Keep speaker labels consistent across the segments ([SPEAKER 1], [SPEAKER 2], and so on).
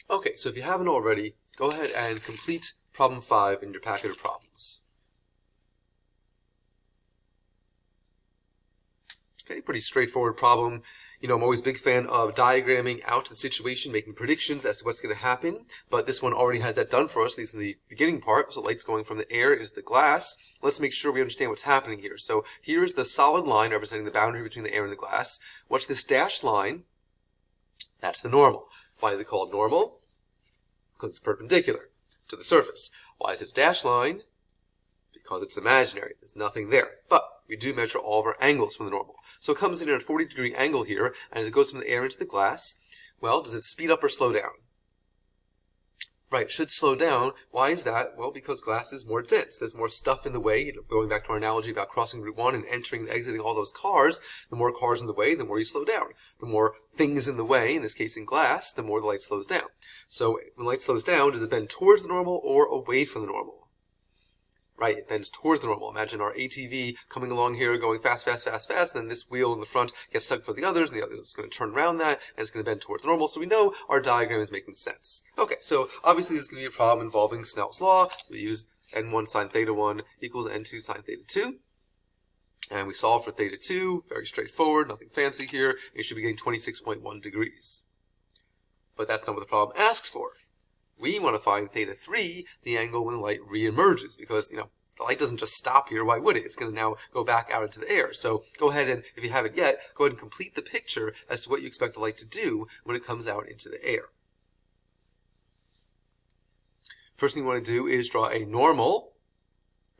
[SPEAKER 1] Okay, so if you haven't already, go ahead and complete problem 5 in your packet of problems. Okay, pretty straightforward problem. You know, I'm always a big fan of diagramming out the situation, making predictions as to what's going to happen, but this one already has that done for us, at least in the beginning part. So light's going from the air into the glass. Let's make sure we understand what's happening here. So here's the solid line representing the boundary between the air and the glass. What's this dashed line? That's the normal. Why is it called normal? Because it's perpendicular to the surface. Why is it a dashed line? Because it's imaginary. There's nothing there. But we do measure all of our angles from the normal. So it comes in at a 40-degree angle here, and as it goes from the air into the glass, well, does it speed up or slow down? Right, it should slow down. Why is that? Well, because glass is more dense. There's more stuff in the way. Going back to our analogy about crossing Route 1 and entering and exiting all those cars, the more cars in the way, the more you slow down. The more things in the way, in this case in glass, the more the light slows down. So when light slows down, does it bend towards the normal or away from the normal? Right, it bends towards the normal. Imagine our ATV coming along here, going fast, fast, fast, fast, and then this wheel in the front gets stuck for the others, and the other is going to turn around that, and it's going to bend towards normal, so we know our diagram is making sense. Okay, so obviously this is going to be a problem involving Snell's law, so we use n1 sine theta 1 equals n2 sine theta 2, and we solve for theta 2, very straightforward, nothing fancy here, you should be getting 26.1 degrees. But that's not what the problem asks for. We want to find theta 3, the angle when light re-emerges, because, you know, the light doesn't just stop here. Why would it? It's going to now go back out into the air. So go ahead and, if you haven't yet, go ahead and complete the picture as to what you expect the light to do when it comes out into the air. First thing you want to do is draw a normal,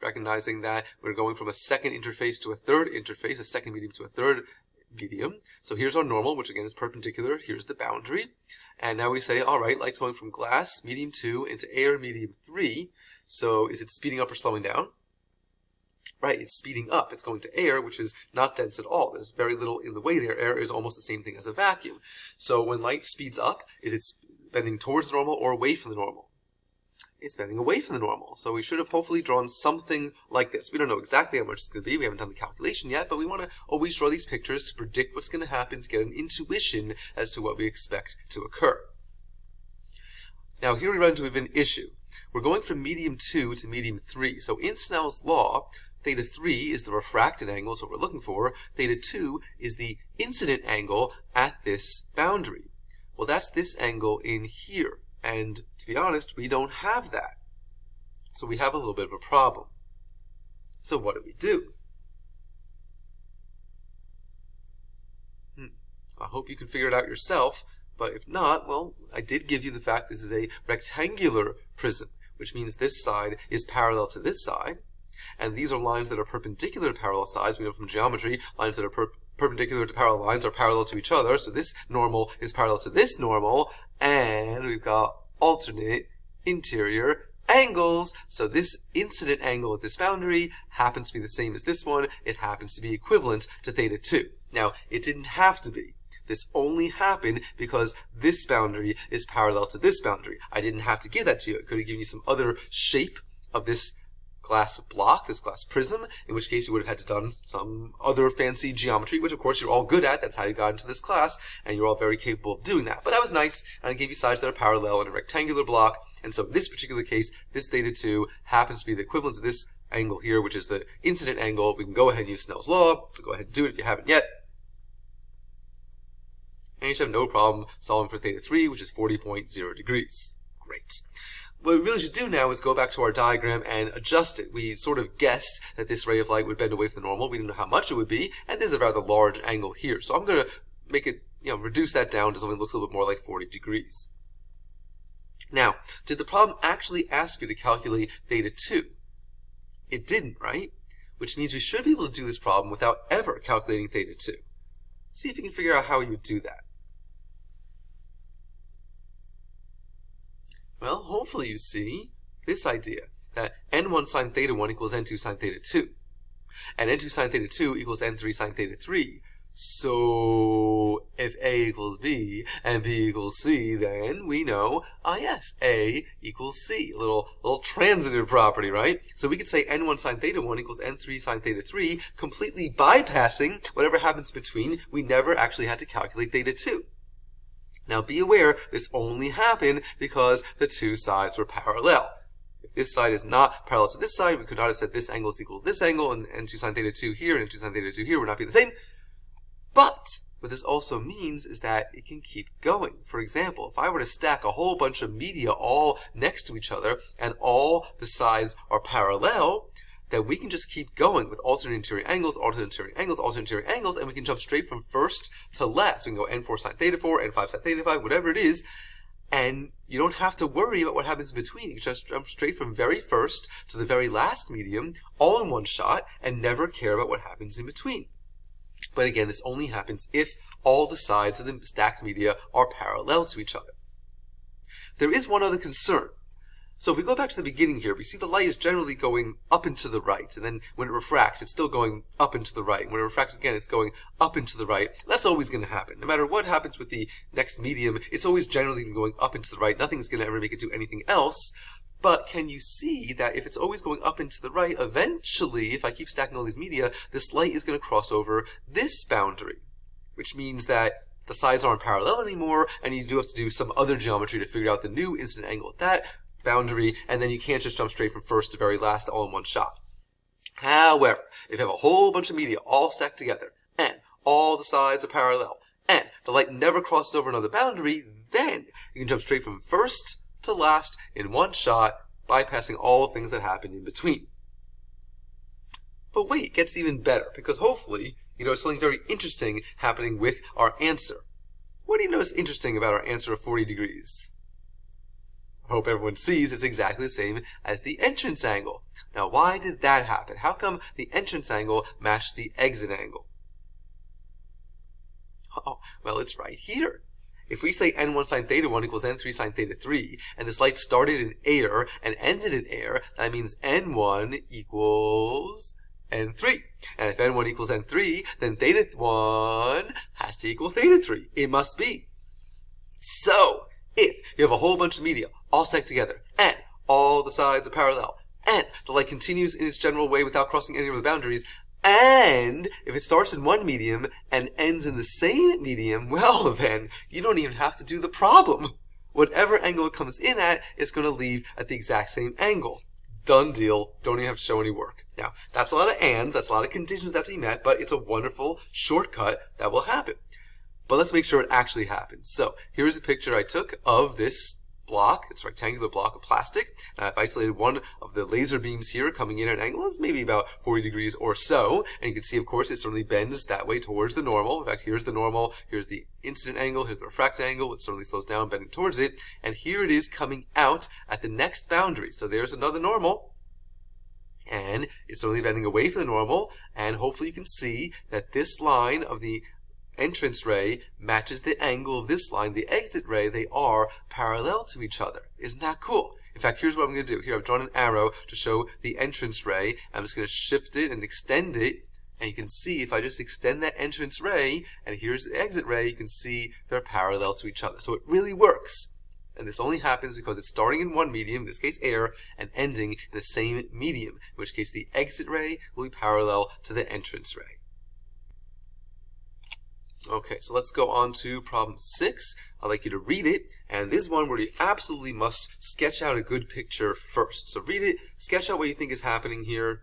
[SPEAKER 1] recognizing that we're going from a second interface to a third interface, a second medium to a third medium. So here's our normal, which again is perpendicular. Here's the boundary. And now we say, all right, light's going from glass, medium 2, into air, medium 3. So is it speeding up or slowing down? Right, it's speeding up. It's going to air, which is not dense at all. There's very little in the way there. Air is almost the same thing as a vacuum. So when light speeds up, is it bending towards the normal or away from the normal? It's bending away from the normal. So we should have hopefully drawn something like this. We don't know exactly how much it's going to be. We haven't done the calculation yet, but we want to always draw these pictures to predict what's going to happen, to get an intuition as to what we expect to occur. Now here we run into an issue. We're going from medium 2 to medium 3. So in Snell's law, theta 3 is the refracted angle, so what we're looking for. Theta 2 is the incident angle at this boundary. Well, that's this angle in here. And to be honest, we don't have that. So we have a little bit of a problem. So what do? I hope you can figure it out yourself, but if not, well, I did give you the fact this is a rectangular prism, which means this side is parallel to this side, and these are lines that are perpendicular to parallel sides. We know from geometry, lines that are perpendicular to parallel lines are parallel to each other, so this normal is parallel to this normal, and we've got alternate interior angles. So this incident angle at this boundary happens to be the same as this one. It happens to be equivalent to theta 2. Now, it didn't have to be. This only happened because this boundary is parallel to this boundary. I didn't have to give that to you. It could have given you some other shape of this glass block, this glass prism, in which case you would have had to done some other fancy geometry, which of course you're all good at. That's how you got into this class, and you're all very capable of doing that. But I was nice, and I gave you sides that are parallel in a rectangular block, and so in this particular case, this theta 2 happens to be the equivalent to this angle here, which is the incident angle. We can go ahead and use Snell's law, so go ahead and do it if you haven't yet. And you should have no problem solving for theta 3, which is 40.0 degrees. Great. What we really should do now is go back to our diagram and adjust it. We sort of guessed that this ray of light would bend away from the normal. We didn't know how much it would be, and there's a rather large angle here. So I'm going to make it, reduce that down to something that looks a little bit more like 40 degrees. Now, did the problem actually ask you to calculate theta 2? It didn't, right? Which means we should be able to do this problem without ever calculating theta 2. See if you can figure out how you would do that. Well, hopefully you see this idea, that n1 sine theta 1 equals n2 sine theta 2. And n2 sine theta 2 equals n3 sine theta 3. So, if A equals B and B equals C, then we know, yes, A equals C. A little transitive property, right? So we could say n1 sine theta 1 equals n3 sine theta 3, completely bypassing whatever happens between. We never actually had to calculate theta 2. Now be aware, this only happened because the two sides were parallel. If this side is not parallel to this side, we could not have said this angle is equal to this angle, and n2 sine theta 2 here and n2 sine theta 2 here would not be the same. But what this also means is that it can keep going. For example, if I were to stack a whole bunch of media all next to each other and all the sides are parallel, then we can just keep going with alternate interior angles, alternate interior angles, alternate interior angles, and we can jump straight from first to last. We can go n4 sine theta 4, n5 sine theta 5, whatever it is, and you don't have to worry about what happens in between. You can just jump straight from very first to the very last medium, all in one shot, and never care about what happens in between. But again, this only happens if all the sides of the stacked media are parallel to each other. There is one other concern. So if we go back to the beginning here, we see the light is generally going up and to the right, and then when it refracts, it's still going up and to the right. When it refracts again, it's going up and to the right. That's always going to happen. No matter what happens with the next medium, it's always generally going up and to the right. Nothing's going to ever make it do anything else. But can you see that if it's always going up and to the right, eventually, if I keep stacking all these media, this light is going to cross over this boundary, which means that the sides aren't parallel anymore, and you do have to do some other geometry to figure out the new incident angle at that boundary, and then you can't just jump straight from first to very last all in one shot. However, if you have a whole bunch of media all stacked together, and all the sides are parallel, and the light never crosses over another boundary, then you can jump straight from first to last in one shot, bypassing all the things that happen in between. But wait, it gets even better, because hopefully you notice something very interesting happening with our answer. What do you notice interesting about our answer of 40 degrees? I hope everyone sees it's exactly the same as the entrance angle. Now, why did that happen? How come the entrance angle matched the exit angle? Oh, well, it's right here. If we say n1 sine theta 1 equals n3 sine theta 3, and this light started in air and ended in air, that means n1 equals n3. And if n1 equals n3, then theta 1 has to equal theta 3. It must be. So, if you have a whole bunch of media all stacked together, and all the sides are parallel, and the light continues in its general way without crossing any of the boundaries, and if it starts in one medium and ends in the same medium, well then, you don't even have to do the problem. Whatever angle it comes in at is going to leave at the exact same angle. Done deal. Don't even have to show any work. Now, that's a lot of ands, that's a lot of conditions that have to be met, but it's a wonderful shortcut that will happen. But let's make sure it actually happens. So, here's a picture I took of this block. It's a rectangular block of plastic. And I've isolated one of the laser beams here coming in at an angle. It's maybe about 40 degrees or so. And you can see, of course, it certainly bends that way towards the normal. In fact, here's the normal. Here's the incident angle. Here's the refracted angle. It certainly slows down, bending towards it. And here it is coming out at the next boundary. So there's another normal. And it's certainly bending away from the normal. And hopefully you can see that this line of the entrance ray matches the angle of this line, the exit ray. They are parallel to each other. Isn't that cool? In fact, here's what I'm going to do. Here, I've drawn an arrow to show the entrance ray. I'm just going to shift it and extend it. And you can see if I just extend that entrance ray, and here's the exit ray, you can see they're parallel to each other. So it really works. And this only happens because it's starting in one medium, in this case air, and ending in the same medium, in which case the exit ray will be parallel to the entrance ray. Okay, so let's go on to problem 6. I'd like you to read it, and this is one where you absolutely must sketch out a good picture first. So read it, sketch out what you think is happening here.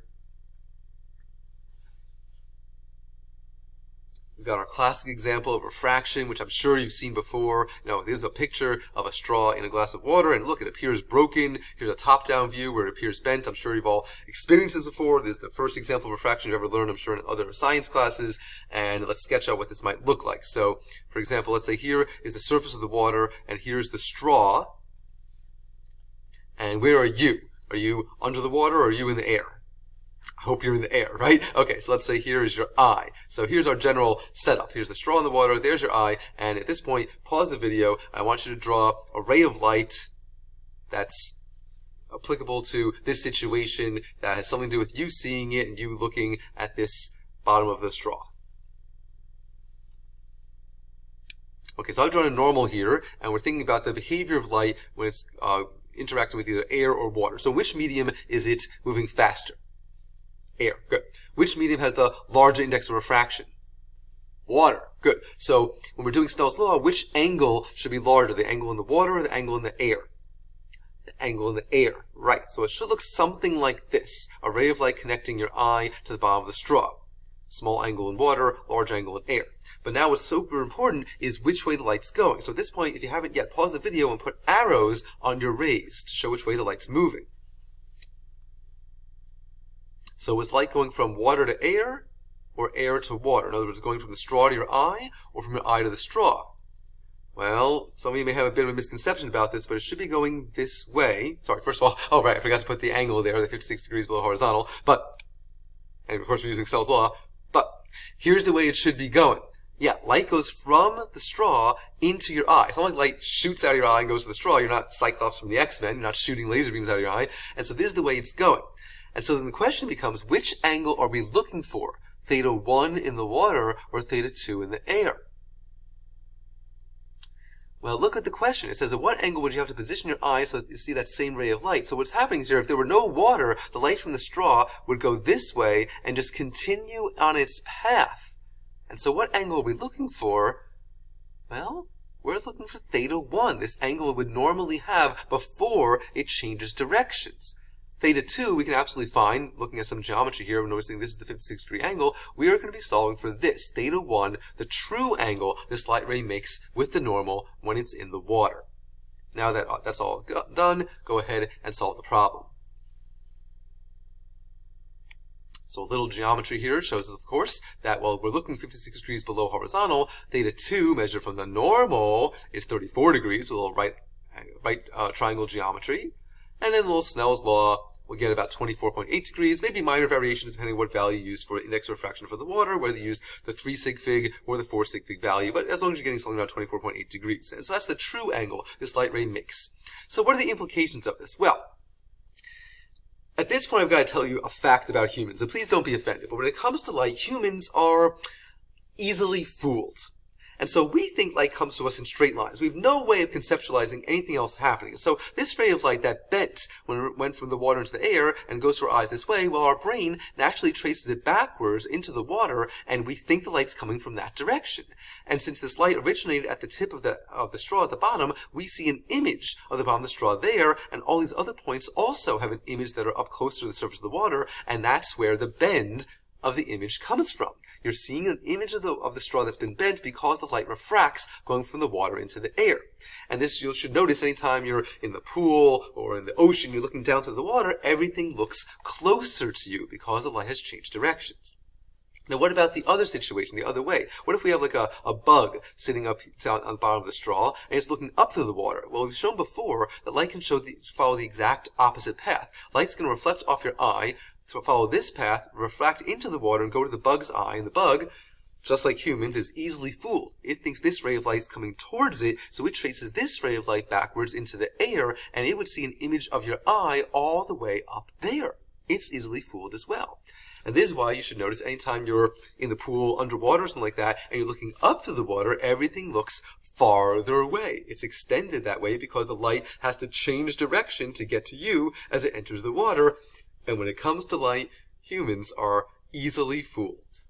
[SPEAKER 1] We've got our classic example of refraction, which I'm sure you've seen before. You know, this is a picture of a straw in a glass of water, and look, it appears broken. Here's a top-down view where it appears bent. I'm sure you've all experienced this before. This is the first example of refraction you've ever learned, I'm sure, in other science classes. And let's sketch out what this might look like. So, for example, let's say here is the surface of the water, and here's the straw. And where are you? Are you under the water, or are you in the air? I hope you're in the air, right? Okay, so let's say here is your eye. So here's our general setup. Here's the straw in the water, there's your eye, and at this point, pause the video. I want you to draw a ray of light that's applicable to this situation, that has something to do with you seeing it and you looking at this bottom of the straw. Okay, so I've drawn a normal here, and we're thinking about the behavior of light when it's interacting with either air or water. So which medium is it moving faster? Air. Good. Which medium has the larger index of refraction? Water. Good. So when we're doing Snell's law, which angle should be larger, the angle in the water or the angle in the air? The angle in the air. Right. So it should look something like this. A ray of light connecting your eye to the bottom of the straw. Small angle in water, large angle in air. But now what's super important is which way the light's going. So at this point, if you haven't yet, pause the video and put arrows on your rays to show which way the light's moving. So is light going from water to air or air to water? In other words, going from the straw to your eye or from your eye to the straw? Well, some of you may have a bit of a misconception about this, but it should be going this way. Sorry, first of all, oh right, I forgot to put the angle there, the 56 degrees below horizontal, and of course we're using Snell's law, but here's the way it should be going. Yeah, light goes from the straw into your eye. It's not like light shoots out of your eye and goes to the straw. You're not Cyclops from the X-Men. You're not shooting laser beams out of your eye. And so this is the way it's going. And so then the question becomes, which angle are we looking for? Theta 1 in the water or theta 2 in the air? Well, look at the question. It says, at what angle would you have to position your eye so that you see that same ray of light? So what's happening here, if there were no water, the light from the straw would go this way and just continue on its path. And so what angle are we looking for? Well, we're looking for theta 1, this angle it would normally have before it changes directions. Theta 2, we can absolutely find, looking at some geometry here, we're noticing this is the 56 degree angle, we are going to be solving for this, theta 1, the true angle this light ray makes with the normal when it's in the water. Now that that's all done, go ahead and solve the problem. So a little geometry here shows us, of course, that while we're looking 56 degrees below horizontal, theta 2 measured from the normal is 34 degrees, with a little right triangle geometry. And then a little Snell's law, we'll get about 24.8 degrees, maybe minor variations depending on what value you use for index of refraction for the water, whether you use the 3 sig fig or the 4 sig fig value, but as long as you're getting something about 24.8 degrees. And so that's the true angle this light ray makes. So what are the implications of this? Well, at this point, I've got to tell you a fact about humans, and please don't be offended, but when it comes to light, humans are easily fooled. And so we think light comes to us in straight lines. We have no way of conceptualizing anything else happening. So this ray of light that bent when it went from the water into the air and goes to our eyes this way, well, our brain naturally traces it backwards into the water, and we think the light's coming from that direction. And since this light originated at the tip of the straw at the bottom, we see an image of the bottom of the straw there, and all these other points also have an image that are up close to the surface of the water, and that's where the bend of the image comes from. You're seeing an image of the straw that's been bent because the light refracts going from the water into the air. And this you should notice anytime you're in the pool or in the ocean, you're looking down through the water, everything looks closer to you because the light has changed directions. Now what about the other situation, the other way? What if we have like a bug sitting up down on the bottom of the straw and it's looking up through the water? Well, we've shown before that light can follow the exact opposite path. Light's going to reflect off your eye, to follow this path, refract into the water, and go to the bug's eye, and the bug, just like humans, is easily fooled. It thinks this ray of light is coming towards it, so it traces this ray of light backwards into the air, and it would see an image of your eye all the way up there. It's easily fooled as well. And this is why you should notice anytime you're in the pool, underwater, or something like that, and you're looking up through the water, everything looks farther away. It's extended that way because the light has to change direction to get to you as it enters the water. And when it comes to light, humans are easily fooled.